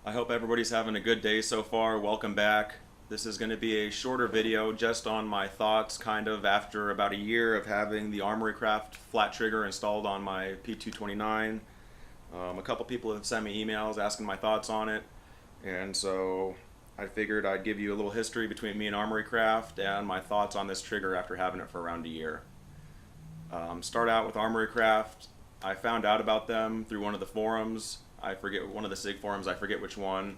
I hope everybody's having a good day so far. Welcome back. This is going to be a shorter video just on my thoughts kind of after about a year of having the Armory Craft flat trigger installed on my P229. A couple people have sent me emails asking my thoughts on it, and so I figured I'd give you a little history between me and Armory Craft and my thoughts on this trigger after having it for around a year. Start out with Armory Craft. I found out about them through one of the forums. I forget, one of the SIG forums, I forget which one,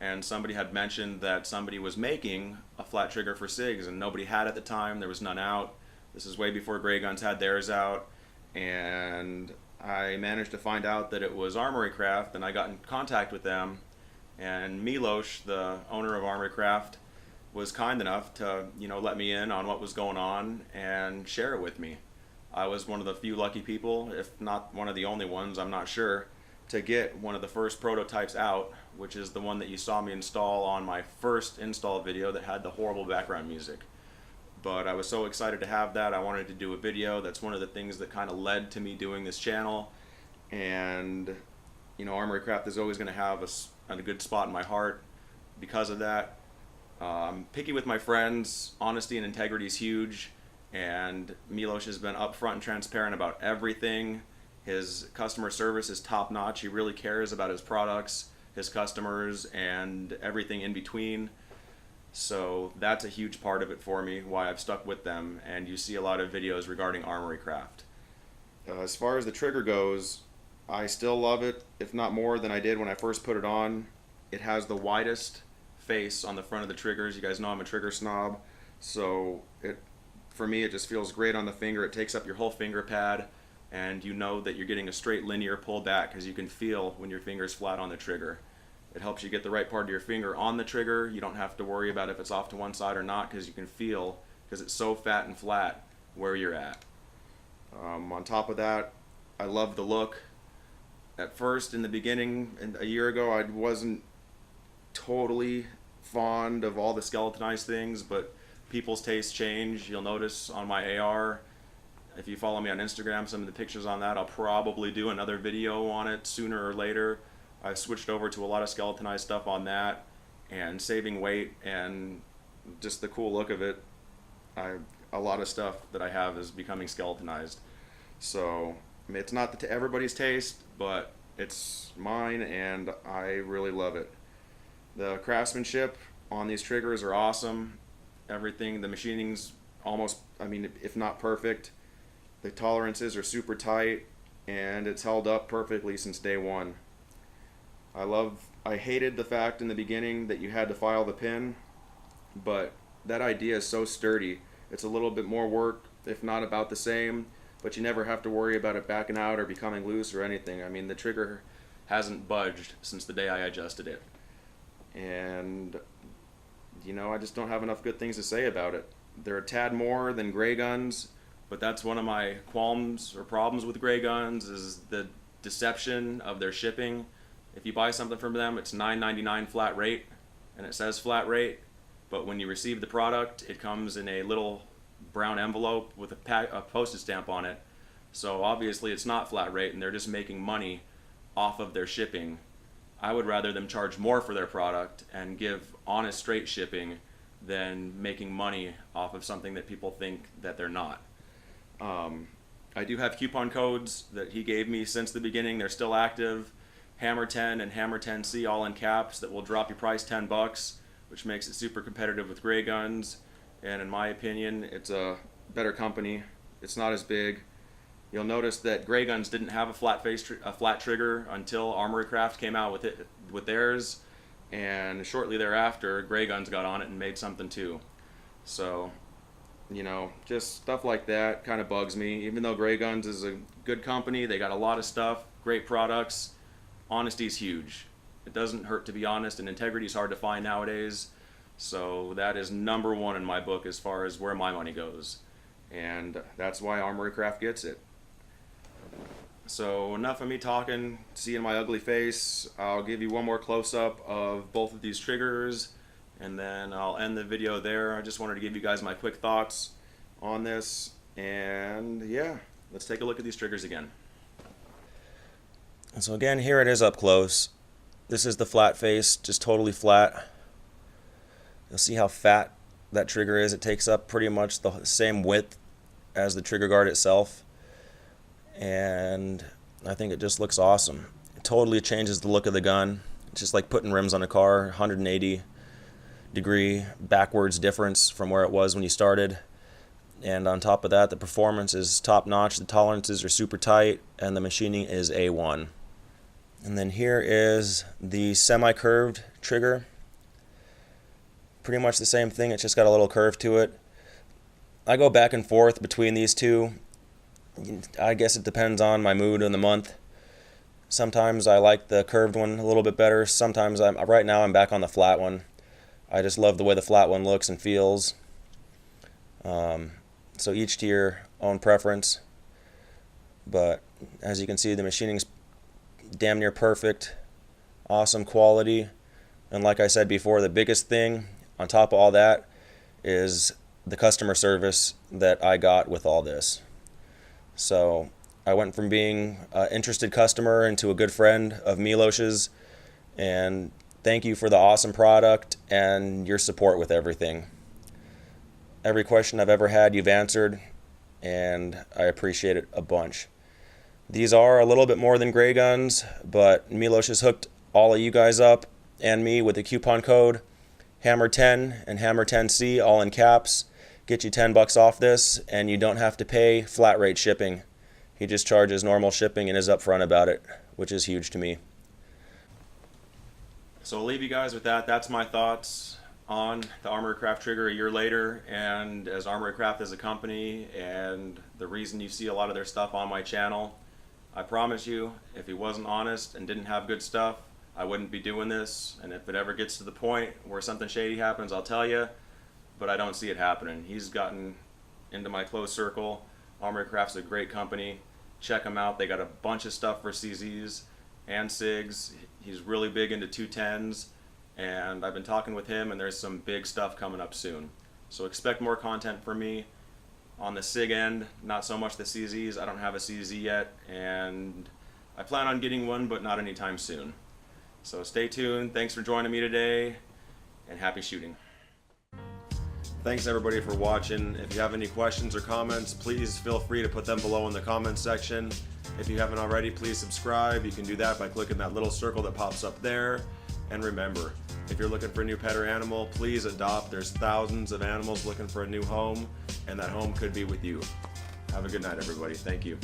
and somebody had mentioned that somebody was making a flat trigger for SIGs and nobody had at the time. There was none out. This is way before Gray Guns had theirs out, and I managed to find out that it was Armory Craft, and I got in contact with them, and Milos, the owner of Armory Craft, was kind enough to let me in on what was going on and share it with me. I was one of the few lucky people, if not one of the only ones, I'm not sure, to get one of the first prototypes out, which is the one that you saw me install on my first install video that had the horrible background music. But I was so excited to have that, I wanted to do a video. That's one of the things that kind of led to me doing this channel. And Armory Craft is always going to have a good spot in my heart because of that. Picky with my friends, honesty and integrity is huge, and Milos has been upfront and transparent about everything. His customer service is top notch. He really cares about his products, his customers, and everything in between. So that's a huge part of it for me, why I've stuck with them, and you see a lot of videos regarding Armory Craft. As far as the trigger goes, I still love it, if not more than I did when I first put it on. It has the widest face on the front of the triggers. You guys know I'm a trigger snob, so for me it just feels great on the finger. It takes up your whole finger pad, and you know that you're getting a straight linear pull back because you can feel when your finger's flat on the trigger. It helps you get the right part of your finger on the trigger. You don't have to worry about if it's off to one side or not because you can feel, because it's so fat and flat, where you're at. On top of that, I love the look. At first, in the beginning, a year ago, I wasn't totally fond of all the skeletonized things, but people's tastes change. You'll notice on my AR, if you follow me on Instagram, some of the pictures on that, I'll probably do another video on it sooner or later. I've switched over to a lot of skeletonized stuff on that, and saving weight and just the cool look of it. A lot of stuff that I have is becoming skeletonized. So it's not to everybody's taste, but it's mine and I really love it. The craftsmanship on these triggers are awesome. Everything, the machining's almost, if not perfect. The tolerances are super tight, and it's held up perfectly since day one. I hated the fact in the beginning that you had to file the pin, but that idea is so sturdy. It's a little bit more work, if not about the same, but you never have to worry about it backing out or becoming loose or anything. The trigger hasn't budged since the day I adjusted it. And I just don't have enough good things to say about it. They're a tad more than Gray Guns, but that's one of my qualms or problems with Gray Guns is the deception of their shipping. If you buy something from them, it's $9.99 flat rate, and it says flat rate, but when you receive the product, it comes in a little brown envelope with a postage stamp on it. So obviously it's not flat rate, and they're just making money off of their shipping. I would rather them charge more for their product and give honest, straight shipping than making money off of something that people think that they're not. I do have coupon codes that he gave me since the beginning. They're still active. Hammer 10 and Hammer 10C, all in caps, that will drop your price $10, which makes it super competitive with Gray Guns. And in my opinion, it's a better company. It's not as big. You'll notice that Gray Guns didn't have a flat trigger until Armory Craft came out with theirs, and shortly thereafter, Gray Guns got on it and made something too. So, just stuff like that kind of bugs me. Even though Gray Guns is a good company, they got a lot of stuff, great products. Honesty is huge. It doesn't hurt to be honest, and integrity is hard to find nowadays. So that is number one in my book as far as where my money goes, and that's why Armory Craft gets it. So enough of me talking, seeing my ugly face. I'll give you one more close-up of both of these triggers, and then I'll end the video there. I just wanted to give you guys my quick thoughts on this, and yeah, let's take a look at these triggers again. And so again, here it is up close. This is the flat face, just totally flat. You'll see how fat that trigger is. It takes up pretty much the same width as the trigger guard itself, and I think it just looks awesome. It totally changes the look of the gun. It's just like putting rims on a car. 180 degree backwards difference from where it was when you started. And on top of that, the performance is top notch, the tolerances are super tight, and the machining is A1. And then here is the semi-curved trigger. Pretty much the same thing, it's just got a little curve to it. I go back and forth between these two. I guess it depends on my mood in the month. Sometimes I like the curved one a little bit better. Sometimes right now I'm back on the flat one. I just love the way the flat one looks and feels. So each to your own preference. But as you can see, the machining's damn near perfect. Awesome quality. And like I said before, the biggest thing on top of all that is the customer service that I got with all this. So I went from being an interested customer into a good friend of Milosh's, and thank you for the awesome product and your support with everything. Every question I've ever had, you've answered, and I appreciate it a bunch. These are a little bit more than gray guns, but Milosh has hooked all of you guys up and me with the coupon code HAMMER10 and HAMMER10C, all in caps. Get you $10 off this, and you don't have to pay flat rate shipping. He just charges normal shipping and is upfront about it, which is huge to me. So I'll leave you guys with that. That's my thoughts on the Armory Craft trigger a year later, and as Armory Craft as a company, and the reason you see a lot of their stuff on my channel. I promise you, if he wasn't honest and didn't have good stuff, I wouldn't be doing this. And if it ever gets to the point where something shady happens, I'll tell you, but I don't see it happening. He's gotten into my close circle. Armory Craft's a great company. Check them out. They got a bunch of stuff for CZs and SIGs. He's really big into 210s, and I've been talking with him, and there's some big stuff coming up soon. So expect more content from me on the SIG end, not so much the CZs. I don't have a CZ yet, and I plan on getting one, but not anytime soon. So stay tuned. Thanks for joining me today, and happy shooting. Thanks everybody for watching. If you have any questions or comments, please feel free to put them below in the comments section. If you haven't already, please subscribe. You can do that by clicking that little circle that pops up there. And remember, if you're looking for a new pet or animal, please adopt. There's thousands of animals looking for a new home, and that home could be with you. Have a good night, everybody. Thank you.